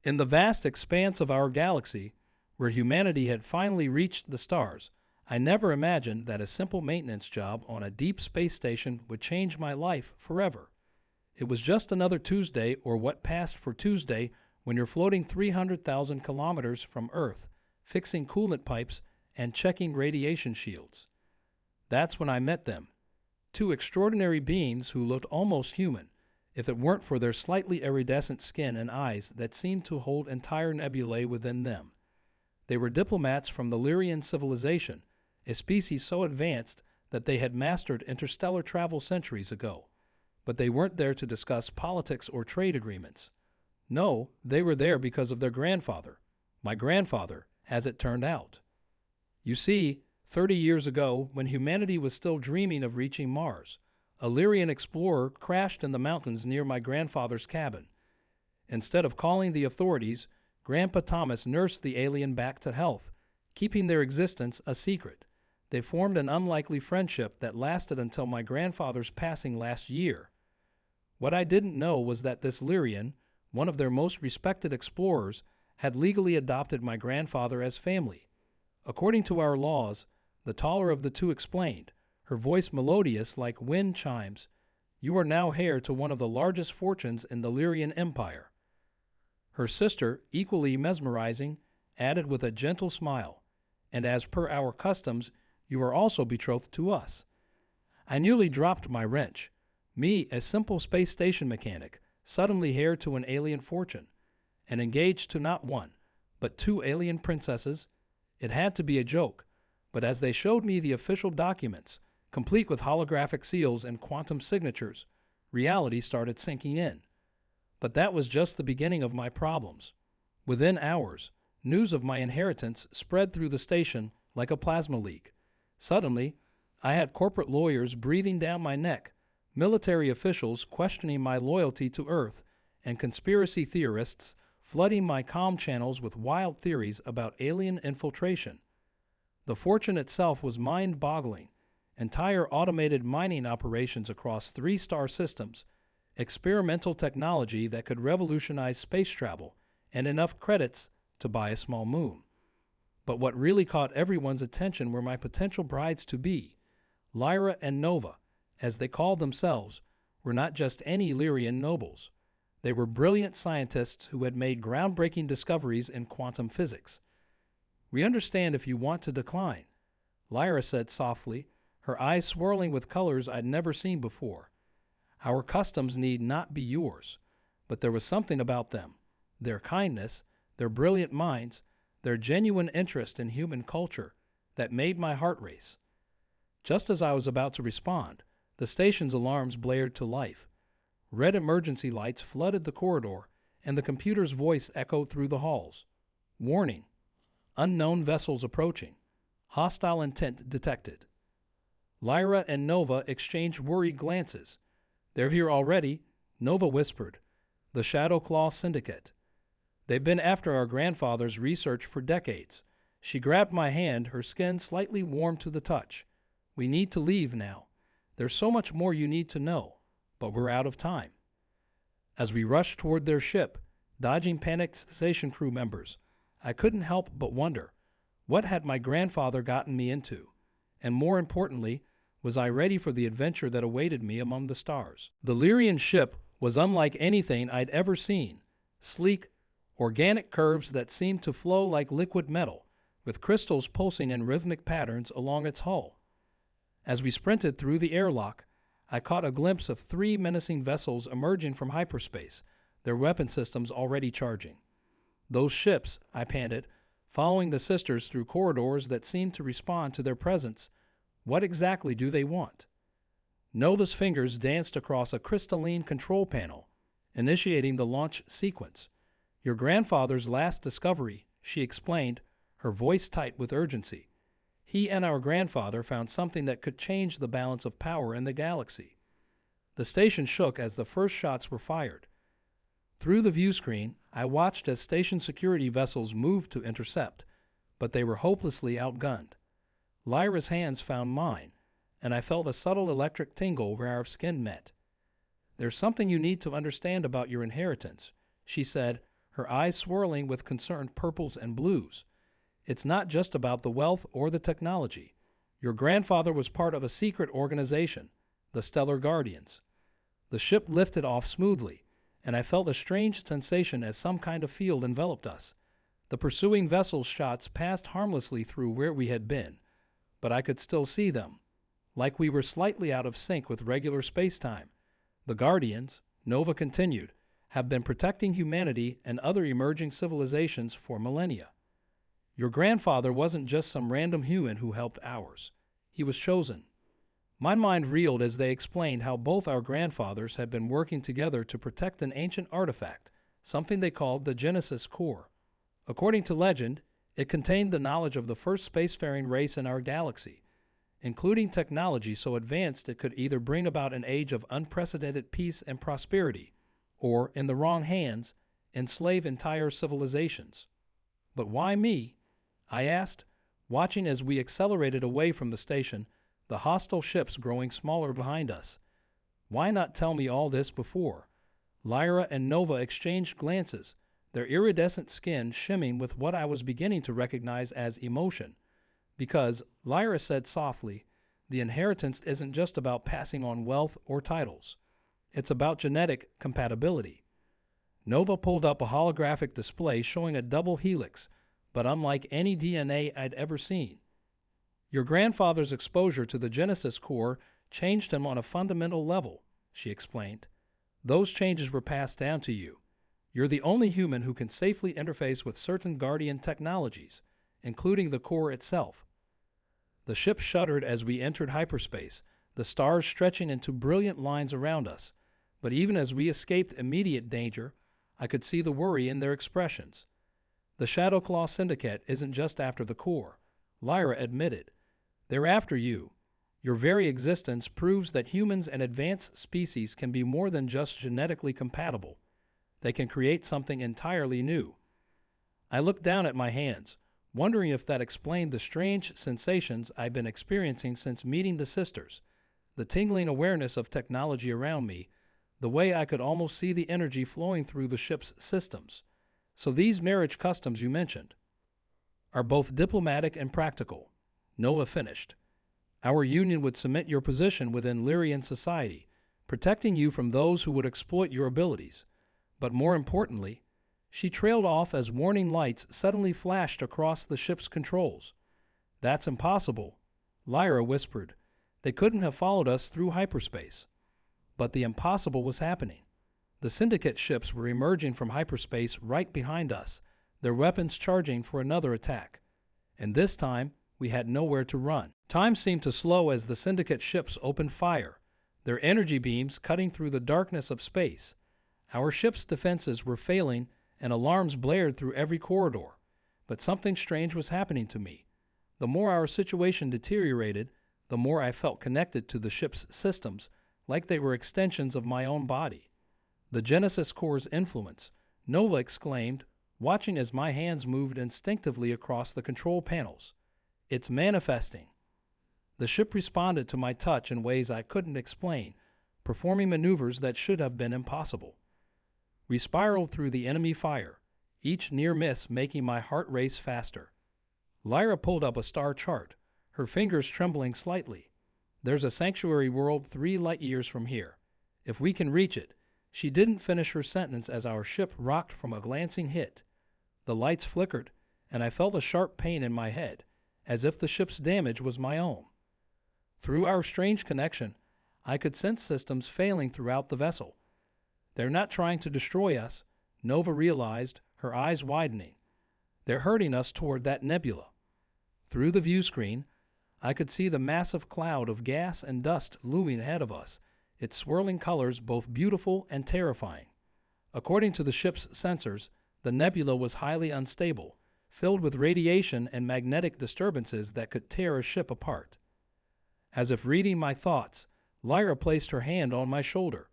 In the vast expanse of our galaxy, where humanity had finally reached the stars, I never imagined that a simple maintenance job on a deep space station would change my life forever. It was just another Tuesday, or what passed for Tuesday, when you're floating 300,000 kilometers from Earth, fixing coolant pipes and checking radiation shields. That's when I met them. Two extraordinary beings who looked almost human, if it weren't for their slightly iridescent skin and eyes that seemed to hold entire nebulae within them. They were diplomats from the Lyrian civilization, a species so advanced that they had mastered interstellar travel centuries ago. But they weren't there to discuss politics or trade agreements. No, they were there because of their grandfather. My grandfather, as it turned out. You see, 30 years ago, when humanity was still dreaming of reaching Mars, a Lyrian explorer crashed in the mountains near my grandfather's cabin. Instead of calling the authorities, Grandpa Thomas nursed the alien back to health, keeping their existence a secret. They formed an unlikely friendship that lasted until my grandfather's passing last year. What I didn't know was that this Lyrian, one of their most respected explorers, had legally adopted my grandfather as family. According to our laws, the taller of the two explained, her voice melodious like wind chimes, "You are now heir to one of the largest fortunes in the Lyrian Empire." Her sister, equally mesmerizing, added with a gentle smile, "And as per our customs, you are also betrothed to us." I nearly dropped my wrench. Me, a simple space station mechanic, suddenly heir to an alien fortune, and engaged to not one, but two alien princesses. It had to be a joke, but as they showed me the official documents, complete with holographic seals and quantum signatures, reality started sinking in. But that was just the beginning of my problems. Within hours, news of my inheritance spread through the station like a plasma leak. Suddenly, I had corporate lawyers breathing down my neck, military officials questioning my loyalty to Earth, and conspiracy theorists flooding my comm channels with wild theories about alien infiltration. The fortune itself was mind-boggling. Entire automated mining operations across 3-star systems, experimental technology that could revolutionize space travel, and enough credits to buy a small moon. But what really caught everyone's attention were my potential brides-to-be. Lyra and Nova, as they called themselves, were not just any Lyrian nobles. They were brilliant scientists who had made groundbreaking discoveries in quantum physics. "We understand if you want to decline," Lyra said softly, her eyes swirling with colors I'd never seen before. "Our customs need not be yours." But there was something about them, their kindness, their brilliant minds, their genuine interest in human culture, that made my heart race. Just as I was about to respond, the station's alarms blared to life. Red emergency lights flooded the corridor, and the computer's voice echoed through the halls. "Warning. Unknown vessels approaching. Hostile intent detected." Lyra and Nova exchanged worried glances. "They're here already," Nova whispered. "The Shadow Claw Syndicate. They've been after our grandfather's research for decades." She grabbed my hand, her skin slightly warm to the touch. "We need to leave now. There's so much more you need to know, but we're out of time." As we rushed toward their ship, dodging panicked station crew members, I couldn't help but wonder, what had my grandfather gotten me into? And more importantly, was I ready for the adventure that awaited me among the stars? The Lyrian ship was unlike anything I'd ever seen. Sleek, organic curves that seemed to flow like liquid metal, with crystals pulsing in rhythmic patterns along its hull. As we sprinted through the airlock, I caught a glimpse of 3 menacing vessels emerging from hyperspace, their weapon systems already charging. "Those ships," I panted, following the sisters through corridors that seemed to respond to their presence. "What exactly do they want?" Nova's fingers danced across a crystalline control panel, initiating the launch sequence. "Your grandfather's last discovery," she explained, her voice tight with urgency. "He and our grandfather found something that could change the balance of power in the galaxy." The station shook as the first shots were fired. Through the view screen, I watched as station security vessels moved to intercept, but they were hopelessly outgunned. Lyra's hands found mine, and I felt a subtle electric tingle where our skin met. "There's something you need to understand about your inheritance," she said, her eyes swirling with concerned purples and blues. "It's not just about the wealth or the technology. Your grandfather was part of a secret organization, the Stellar Guardians." The ship lifted off smoothly, and I felt a strange sensation as some kind of field enveloped us. The pursuing vessel's shots passed harmlessly through where we had been, but I could still see them, like we were slightly out of sync with regular space-time. "The Guardians," Nova continued, "have been protecting humanity and other emerging civilizations for millennia. Your grandfather wasn't just some random human who helped ours. He was chosen." My mind reeled as they explained how both our grandfathers had been working together to protect an ancient artifact, something they called the Genesis Core. According to legend, it contained the knowledge of the first spacefaring race in our galaxy, including technology so advanced it could either bring about an age of unprecedented peace and prosperity, or, in the wrong hands, enslave entire civilizations. "But why me?" I asked, watching as we accelerated away from the station, the hostile ships growing smaller behind us. "Why not tell me all this before?" Lyra and Nova exchanged glances, their iridescent skin shimming with what I was beginning to recognize as emotion. "Because," Lyra said softly, "the inheritance isn't just about passing on wealth or titles. It's about genetic compatibility." Nova pulled up a holographic display showing a double helix, but unlike any DNA I'd ever seen. "Your grandfather's exposure to the Genesis Core changed him on a fundamental level," she explained. "Those changes were passed down to you. You're the only human who can safely interface with certain Guardian technologies, including the core itself." The ship shuddered as we entered hyperspace, the stars stretching into brilliant lines around us. But even as we escaped immediate danger, I could see the worry in their expressions. "The Shadowclaw Syndicate isn't just after the core," Lyra admitted. "They're after you. Your very existence proves that humans and advanced species can be more than just genetically compatible. They can create something entirely new." I looked down at my hands, wondering if that explained the strange sensations I'd been experiencing since meeting the sisters, the tingling awareness of technology around me, the way I could almost see the energy flowing through the ship's systems. "So these marriage customs you mentioned are both diplomatic and practical," Nova finished. "Our union would cement your position within Lyrian society, protecting you from those who would exploit your abilities. But more importantly," she trailed off as warning lights suddenly flashed across the ship's controls. "That's impossible," Lyra whispered. "They couldn't have followed us through hyperspace." But the impossible was happening. The Syndicate ships were emerging from hyperspace right behind us, their weapons charging for another attack. And this time, we had nowhere to run. Time seemed to slow as the Syndicate ships opened fire, their energy beams cutting through the darkness of space. Our ship's defenses were failing and alarms blared through every corridor. But something strange was happening to me. The more our situation deteriorated, the more I felt connected to the ship's systems, like they were extensions of my own body. "The Genesis Core's influence," Nova exclaimed, watching as my hands moved instinctively across the control panels. "It's manifesting." The ship responded to my touch in ways I couldn't explain, performing maneuvers that should have been impossible. We spiraled through the enemy fire, each near miss making my heart race faster. Lyra pulled up a star chart, her fingers trembling slightly. "There's a sanctuary world 3 light years from here. If we can reach it." She didn't finish her sentence as our ship rocked from a glancing hit. The lights flickered, and I felt a sharp pain in my head, as if the ship's damage was my own. Through our strange connection, I could sense systems failing throughout the vessel. "They're not trying to destroy us," Nova realized, her eyes widening. "They're herding us toward that nebula." Through the view screen, I could see the massive cloud of gas and dust looming ahead of us, its swirling colors both beautiful and terrifying. According to the ship's sensors, the nebula was highly unstable, filled with radiation and magnetic disturbances that could tear a ship apart. As if reading my thoughts, Lyra placed her hand on my shoulder.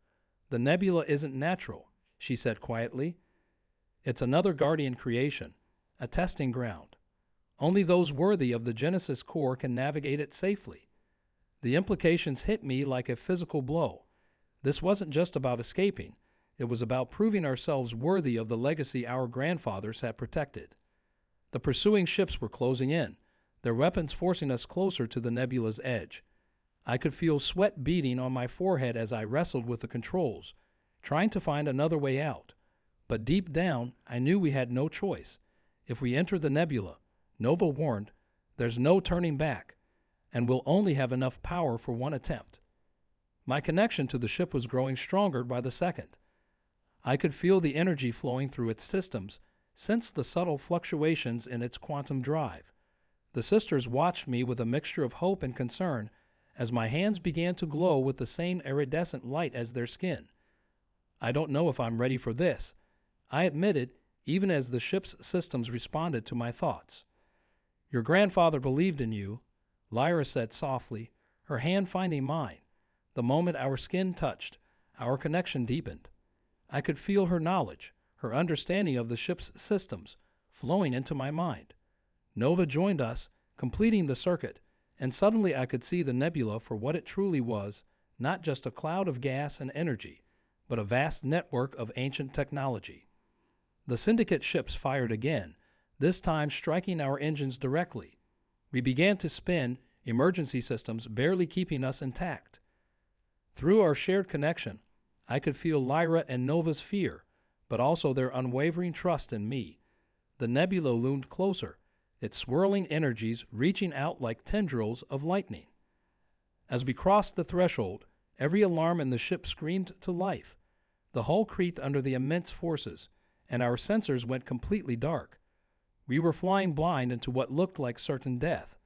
"The nebula isn't natural," she said quietly. "It's another Guardian creation, a testing ground. Only those worthy of the Genesis Core can navigate it safely." The implications hit me like a physical blow. This wasn't just about escaping. It was about proving ourselves worthy of the legacy our grandfathers had protected. The pursuing ships were closing in, their weapons forcing us closer to the nebula's edge. I could feel sweat beading on my forehead as I wrestled with the controls, trying to find another way out. But deep down, I knew we had no choice. If we enter the nebula, Nova warned, there's no turning back, and we'll only have enough power for one attempt. My connection to the ship was growing stronger by the second. I could feel the energy flowing through its systems, sense the subtle fluctuations in its quantum drive. The sisters watched me with a mixture of hope and concern as my hands began to glow with the same iridescent light as their skin. I don't know if I'm ready for this, I admitted, even as the ship's systems responded to my thoughts. Your grandfather believed in you, Lyra said softly, her hand finding mine. The moment our skin touched, our connection deepened. I could feel her knowledge, her understanding of the ship's systems, flowing into my mind. Nova joined us, completing the circuit, and suddenly I could see the nebula for what it truly was, not just a cloud of gas and energy, but a vast network of ancient technology. The Syndicate ships fired again, this time striking our engines directly. We began to spin, emergency systems barely keeping us intact. Through our shared connection, I could feel Lyra and Nova's fear, but also their unwavering trust in me. The nebula loomed closer, its swirling energies reaching out like tendrils of lightning. As we crossed the threshold, every alarm in the ship screamed to life. The hull creaked under the immense forces, and our sensors went completely dark. We were flying blind into what looked like certain death,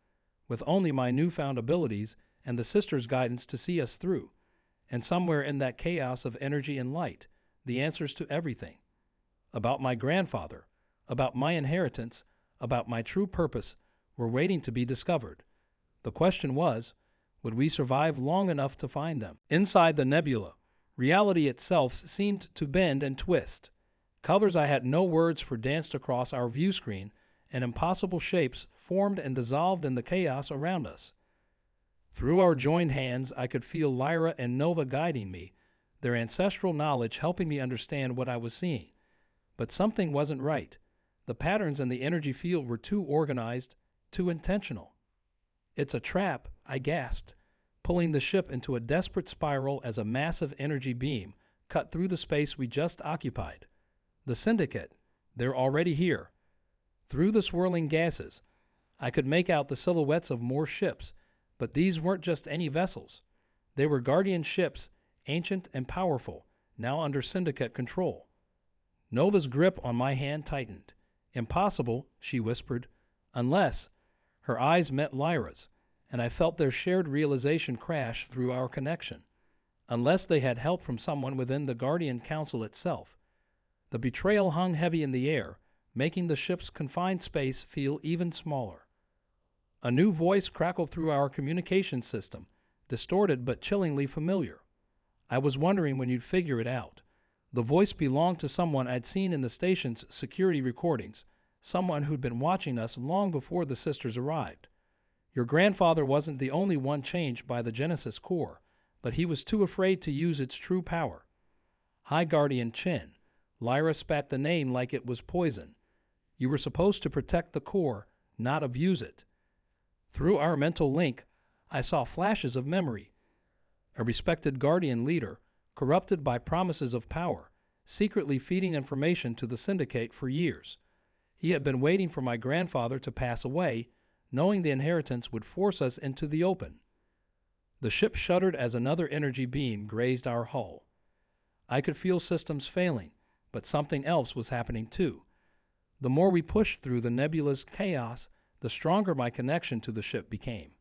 with only my newfound abilities and the sisters' guidance to see us through, and somewhere in that chaos of energy and light, the answers to everything. About my grandfather, about my inheritance, about my true purpose, were waiting to be discovered. The question was, would we survive long enough to find them? Inside the nebula, reality itself seemed to bend and twist. Colors I had no words for danced across our view screen, and impossible shapes formed and dissolved in the chaos around us. Through our joined hands, I could feel Lyra and Nova guiding me, their ancestral knowledge helping me understand what I was seeing. But something wasn't right. The patterns in the energy field were too organized, too intentional. It's a trap, I gasped, pulling the ship into a desperate spiral as a massive energy beam cut through the space we just occupied. The Syndicate, they're already here. Through the swirling gases, I could make out the silhouettes of more ships, but these weren't just any vessels. They were Guardian ships, ancient and powerful, now under Syndicate control. Nova's grip on my hand tightened. Impossible, she whispered, unless... Her eyes met Lyra's, and I felt their shared realization crash through our connection. Unless they had help from someone within the Guardian Council itself. The betrayal hung heavy in the air, making the ship's confined space feel even smaller. A new voice crackled through our communication system, distorted but chillingly familiar. I was wondering when you'd figure it out. The voice belonged to someone I'd seen in the station's security recordings, someone who'd been watching us long before the sisters arrived. Your grandfather wasn't the only one changed by the Genesis core, but he was too afraid to use its true power. High Guardian Chen. Lyra spat the name like it was poison. You were supposed to protect the core, not abuse it. Through our mental link, I saw flashes of memory. A respected Guardian leader, corrupted by promises of power, secretly feeding information to the Syndicate for years. He had been waiting for my grandfather to pass away, knowing the inheritance would force us into the open. The ship shuddered as another energy beam grazed our hull. I could feel systems failing, but something else was happening too. The more we pushed through the nebula's chaos, the stronger my connection to the ship became.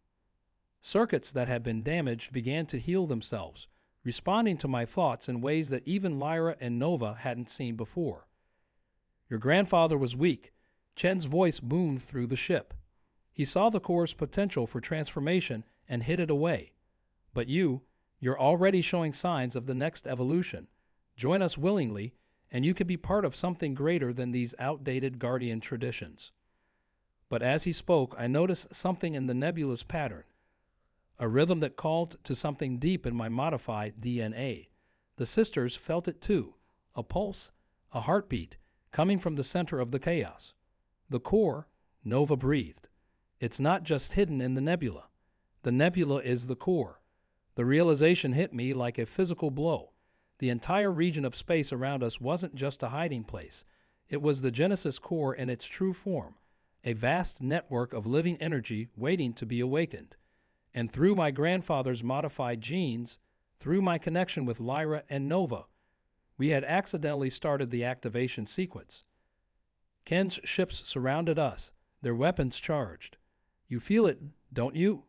Circuits that had been damaged began to heal themselves, responding to my thoughts in ways that even Lyra and Nova hadn't seen before. Your grandfather was weak. Chen's voice boomed through the ship. He saw the core's potential for transformation and hid it away. But you're already showing signs of the next evolution. Join us willingly, and you can be part of something greater than these outdated Guardian traditions. But as he spoke, I noticed something in the nebula's pattern, a rhythm that called to something deep in my modified DNA. The sisters felt it too, a pulse, a heartbeat, coming from the center of the chaos. The core, Nova breathed. It's not just hidden in the nebula. The nebula is the core. The realization hit me like a physical blow. The entire region of space around us wasn't just a hiding place. It was the Genesis core in its true form, a vast network of living energy waiting to be awakened. And through my grandfather's modified genes, through my connection with Lyra and Nova, we had accidentally started the activation sequence. Ken's ships surrounded us, their weapons charged. You feel it, don't you?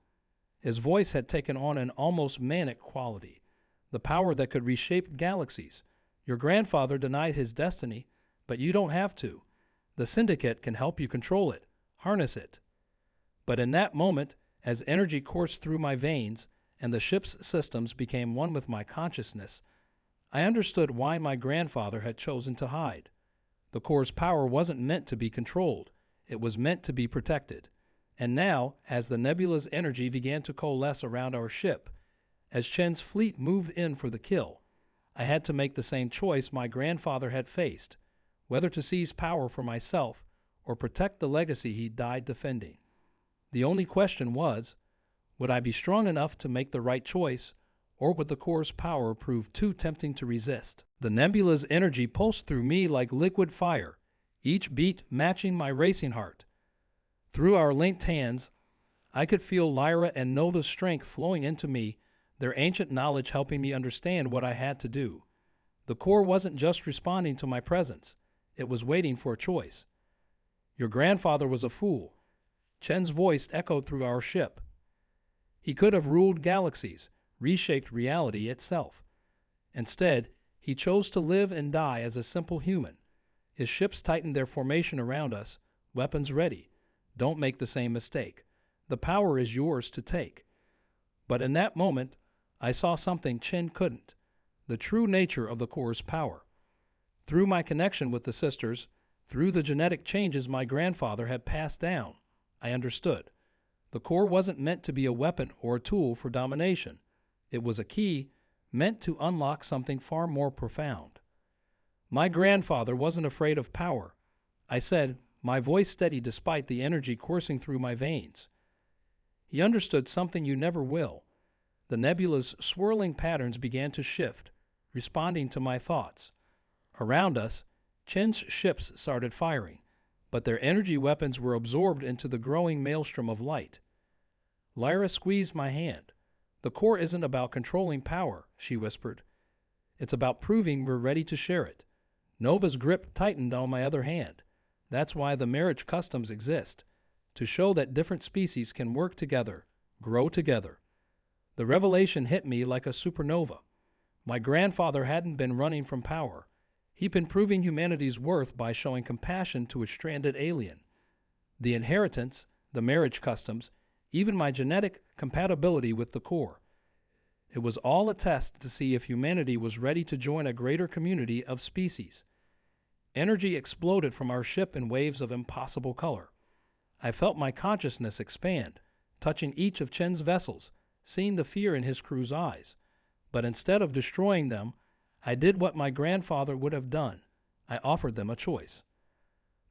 His voice had taken on an almost manic quality, the power that could reshape galaxies. Your grandfather denied his destiny, but you don't have to. The Syndicate can help you control it, harness it. But in that moment, as energy coursed through my veins and the ship's systems became one with my consciousness, I understood why my grandfather had chosen to hide. The core's power wasn't meant to be controlled. It was meant to be protected. And now, as the nebula's energy began to coalesce around our ship, as Chen's fleet moved in for the kill, I had to make the same choice my grandfather had faced, whether to seize power for myself or protect the legacy he died defending. The only question was, would I be strong enough to make the right choice, or would the core's power prove too tempting to resist? The nebula's energy pulsed through me like liquid fire, each beat matching my racing heart. Through our linked hands, I could feel Lyra and Nova's strength flowing into me, their ancient knowledge helping me understand what I had to do. The core wasn't just responding to my presence, it was waiting for a choice. Your grandfather was a fool. Chen's voice echoed through our ship. He could have ruled galaxies, reshaped reality itself. Instead, he chose to live and die as a simple human. His ships tightened their formation around us, weapons ready. Don't make the same mistake. The power is yours to take. But in that moment, I saw something Chen couldn't, the true nature of the core's power. Through my connection with the sisters, through the genetic changes my grandfather had passed down, I understood. The core wasn't meant to be a weapon or a tool for domination. It was a key meant to unlock something far more profound. My grandfather wasn't afraid of power. I said, my voice steady despite the energy coursing through my veins. He understood something you never will. The nebula's swirling patterns began to shift, responding to my thoughts. Around us, Chen's ships started firing, but their energy weapons were absorbed into the growing maelstrom of light. Lyra squeezed my hand. The core isn't about controlling power, she whispered. It's about proving we're ready to share it. Nova's grip tightened on my other hand. That's why the marriage customs exist, to show that different species can work together, grow together. The revelation hit me like a supernova. My grandfather hadn't been running from power. He'd been proving humanity's worth by showing compassion to a stranded alien. The inheritance, the marriage customs, even my genetic compatibility with the core. It was all a test to see if humanity was ready to join a greater community of species. Energy exploded from our ship in waves of impossible color. I felt my consciousness expand, touching each of Chen's vessels, seeing the fear in his crew's eyes. But instead of destroying them, I did what my grandfather would have done. I offered them a choice.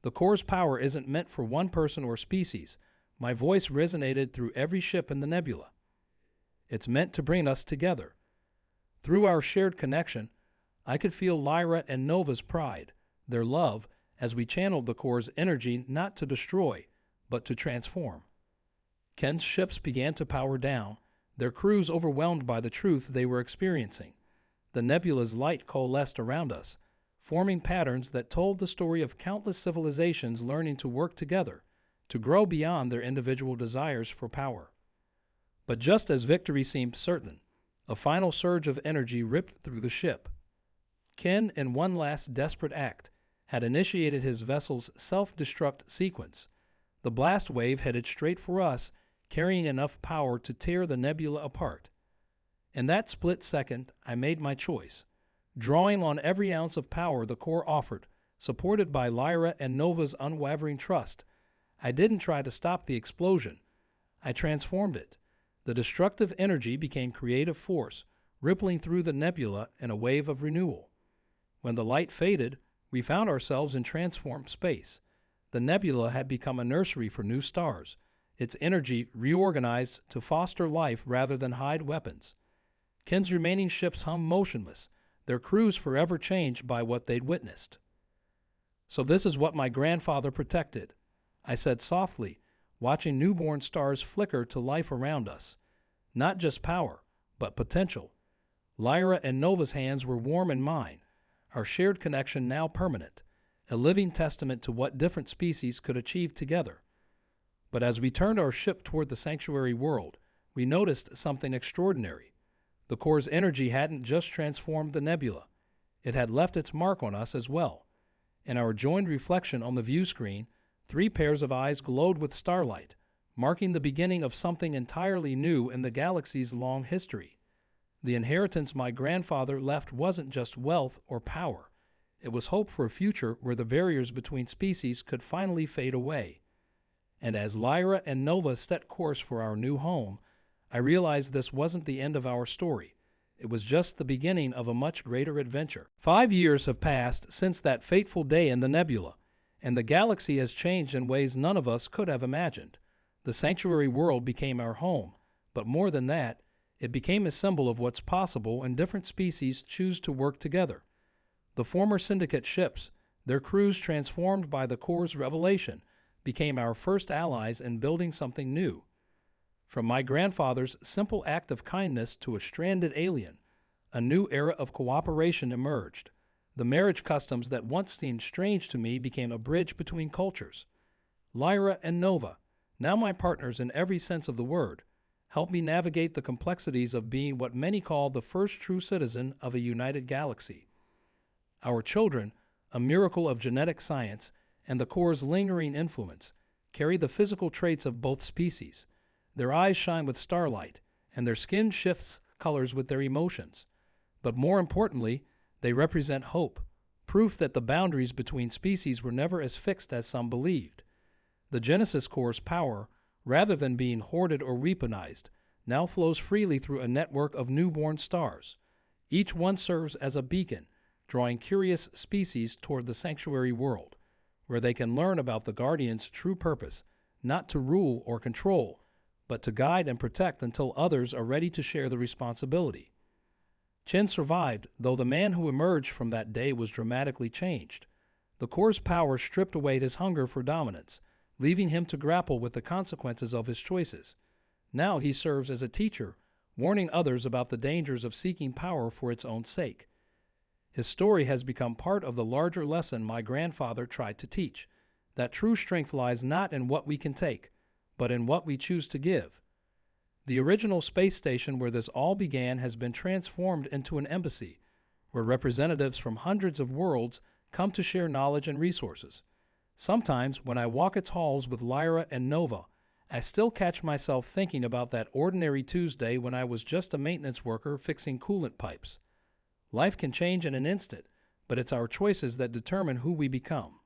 The core's power isn't meant for one person or species. My voice resonated through every ship in the nebula. It's meant to bring us together. Through our shared connection, I could feel Lyra and Nova's pride, their love, as we channeled the core's energy not to destroy, but to transform. Ken's ships began to power down, their crews overwhelmed by the truth they were experiencing. The nebula's light coalesced around us, forming patterns that told the story of countless civilizations learning to work together, to grow beyond their individual desires for power. But just as victory seemed certain, a final surge of energy ripped through the ship. Ken, in one last desperate act, had initiated his vessel's self-destruct sequence. The blast wave headed straight for us, carrying enough power to tear the nebula apart. In that split second, I made my choice. Drawing on every ounce of power the core offered, supported by Lyra and Nova's unwavering trust, I didn't try to stop the explosion. I transformed it. The destructive energy became creative force, rippling through the nebula in a wave of renewal. When the light faded, we found ourselves in transformed space. The nebula had become a nursery for new stars, its energy reorganized to foster life rather than hide weapons. Ken's remaining ships hung motionless, their crews forever changed by what they'd witnessed. "So this is what my grandfather protected," I said softly, watching newborn stars flicker to life around us. Not just power, but potential. Lyra and Nova's hands were warm in mine, our shared connection now permanent, a living testament to what different species could achieve together. But as we turned our ship toward the sanctuary world, we noticed something extraordinary. The core's energy hadn't just transformed the nebula. It had left its mark on us as well. In our joined reflection on the view screen, 3 pairs of eyes glowed with starlight, marking the beginning of something entirely new in the galaxy's long history. The inheritance my grandfather left wasn't just wealth or power. It was hope for a future where the barriers between species could finally fade away. And as Lyra and Nova set course for our new home, I realized this wasn't the end of our story. It was just the beginning of a much greater adventure. 5 years have passed since that fateful day in the nebula, and the galaxy has changed in ways none of us could have imagined. The sanctuary world became our home, but more than that, it became a symbol of what's possible when different species choose to work together. The former syndicate ships, their crews transformed by the core's revelation, became our first allies in building something new. From my grandfather's simple act of kindness to a stranded alien, a new era of cooperation emerged. The marriage customs that once seemed strange to me became a bridge between cultures. Lyra and Nova, now my partners in every sense of the word, helped me navigate the complexities of being what many call the first true citizen of a united galaxy. Our children, a miracle of genetic science and the core's lingering influence, carry the physical traits of both species. Their eyes shine with starlight, and their skin shifts colors with their emotions. But more importantly, they represent hope, proof that the boundaries between species were never as fixed as some believed. The Genesis Core's power, rather than being hoarded or weaponized, now flows freely through a network of newborn stars. Each one serves as a beacon, drawing curious species toward the sanctuary world, where they can learn about the Guardian's true purpose, not to rule or control, but to guide and protect until others are ready to share the responsibility. Chen survived, though the man who emerged from that day was dramatically changed. The core's power stripped away his hunger for dominance, leaving him to grapple with the consequences of his choices. Now he serves as a teacher, warning others about the dangers of seeking power for its own sake. His story has become part of the larger lesson my grandfather tried to teach, that true strength lies not in what we can take, but in what we choose to give. The original space station where this all began has been transformed into an embassy, where representatives from hundreds of worlds come to share knowledge and resources. Sometimes, when I walk its halls with Lyra and Nova, I still catch myself thinking about that ordinary Tuesday when I was just a maintenance worker fixing coolant pipes. Life can change in an instant, but it's our choices that determine who we become.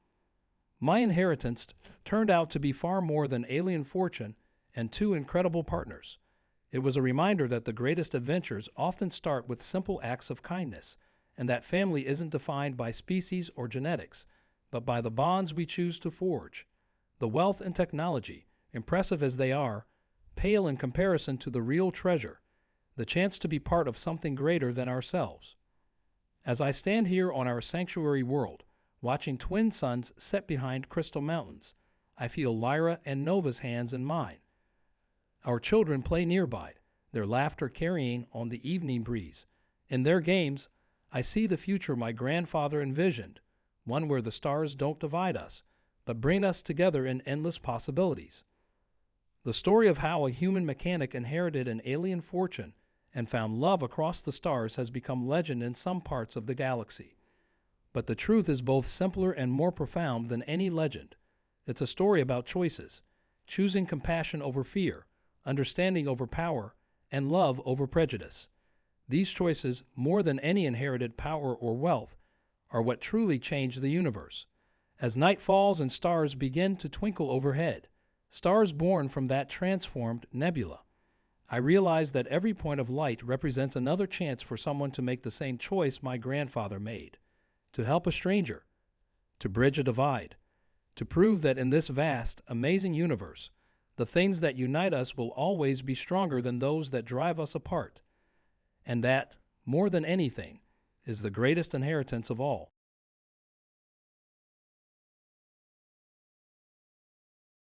My inheritance turned out to be far more than alien fortune and 2 incredible partners. It was a reminder that the greatest adventures often start with simple acts of kindness, and that family isn't defined by species or genetics, but by the bonds we choose to forge. The wealth and technology, impressive as they are, pale in comparison to the real treasure, the chance to be part of something greater than ourselves. As I stand here on our sanctuary world, watching twin suns set behind crystal mountains, I feel Lyra and Nova's hands in mine. Our children play nearby, their laughter carrying on the evening breeze. In their games, I see the future my grandfather envisioned, one where the stars don't divide us, but bring us together in endless possibilities. The story of how a human mechanic inherited an alien fortune and found love across the stars has become legend in some parts of the galaxy. But the truth is both simpler and more profound than any legend. It's a story about choices, choosing compassion over fear, understanding over power, and love over prejudice. These choices, more than any inherited power or wealth, are what truly change the universe. As night falls and stars begin to twinkle overhead, stars born from that transformed nebula, I realize that every point of light represents another chance for someone to make the same choice my grandfather made. to help a stranger, to bridge a divide, to prove that in this vast, amazing universe, the things that unite us will always be stronger than those that drive us apart, and that, more than anything, is the greatest inheritance of all.